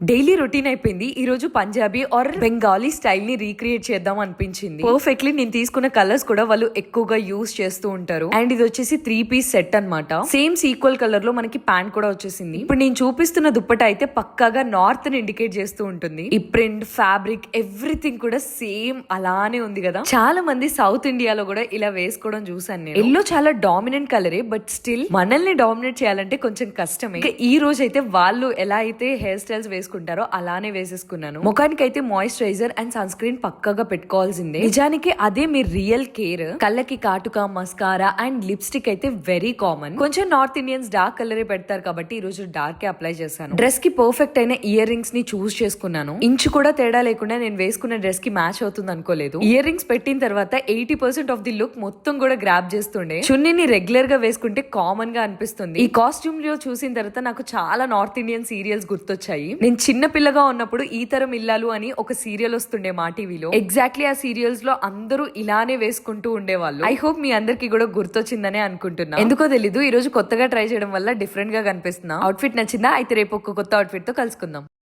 Daily routine అయిపోయింది. ఈ రోజు పంజాబీ ఆర్ బెంగాలీ స్టైల్ ని రీక్రియేట్ చేద్దాం అనిపించింది. పర్ఫెక్ట్లీ నేను తీసుకున్న కలర్స్ కూడా వాళ్ళు ఎక్కువగా యూజ్ చేస్తూ ఉంటారు. అండ్ ఇది వచ్చేసి 3 పీస్ సెట్ అన్నమాట. సేమ్ ఈక్వల్ కలర్ లో మనకి ప్యాంట్ కూడా వచ్చేసింది. ఇప్పుడు నేను చూపిస్తున్న దుప్పట అయితే పక్కాగా నార్త్ ని ఇండికేట్ చేస్తూ ఉంటుంది. ఈ ప్రింట్, ఫ్యాబ్రిక్, ఎవ్రీథింగ్ కూడా సేమ్ అలానే ఉంది కదా. చాలా మంది సౌత్ ఇండియాలో కూడా ఇలా వేసుకోవడం చూసాను నేను. ఎల్లో చాలా డామినెంట్ కలరే, బట్ స్టిల్ మనల్ని డామినేట్ చేయాలంటే కొంచెం కష్టమే. ఈ రోజు అయితే వాళ్ళు ఎలా అయితే హెయిర్ స్టైల్స్ వేసుకుంటారో అలానే వేసేసుకున్నాను. ముఖానికి అయితే మాయిశ్చరైజర్ అండ్ సన్ స్క్రీన్ పక్కగా పెట్టుకోవాల్సిందే. నిజానికి అదే మీ రియల్ కేర్. కళ్ళకి కాటుక, మస్కారా అండ్ లిప్స్టిక్ అయితే వెరీ కామన్. కొంచెం నార్త్ ఇండియన్స్ డార్క్ కలరే పెడతారు కాబట్టి ఈ రోజు డార్క్ అప్లై చేశాను. డ్రెస్ కి పర్ఫెక్ట్ అయిన ఇయర్ రింగ్స్ ని చూస్ చేసుకున్నాను. ఇంచు కూడా తేడా లేకుండా నేను వేసుకున్న డ్రెస్ కి మ్యాచ్ అవుతుంది అనుకోలేదు. ఇయర్ రింగ్స్ పెట్టిన తర్వాత 80% ఆఫ్ ది లుక్ మొత్తం కూడా గ్రాప్ చేస్తుండే. చున్నీని రెగ్యులర్ గా వేసుకుంటే కామన్ గా అనిపిస్తుంది. ఈ కాస్ట్యూమ్ లో చూసిన తర్వాత నాకు చాలా నార్త్ ఇండియన్ సీరియల్స్ గుర్తొచ్చాయి. నేను చిన్న పిల్లగా ఉన్నప్పుడు ఈ తరం ఇల్లాలు అని ఒక సీరియల్ వస్తుండే మా టీవీలో. ఎగ్జాక్ట్లీ ఆ సీరియల్స్ లో అందరూ ఇలానే వేసుకుంటూ ఉండేవాళ్ళు. ఐ హోప్ మీ అందరికి కూడా గుర్తొచ్చిందనే అనుకుంటున్నా. ఎందుకో తెలీదు, ఈ రోజు కొత్తగా ట్రై చేయడం వల్ల డిఫరెంట్ గా కనిపిస్తున్నా. అవుట్ఫిట్ నచ్చిందా? అయితే రేపు ఒక కొత్త అవుట్ఫిట్ తో కలుసుకుందాం.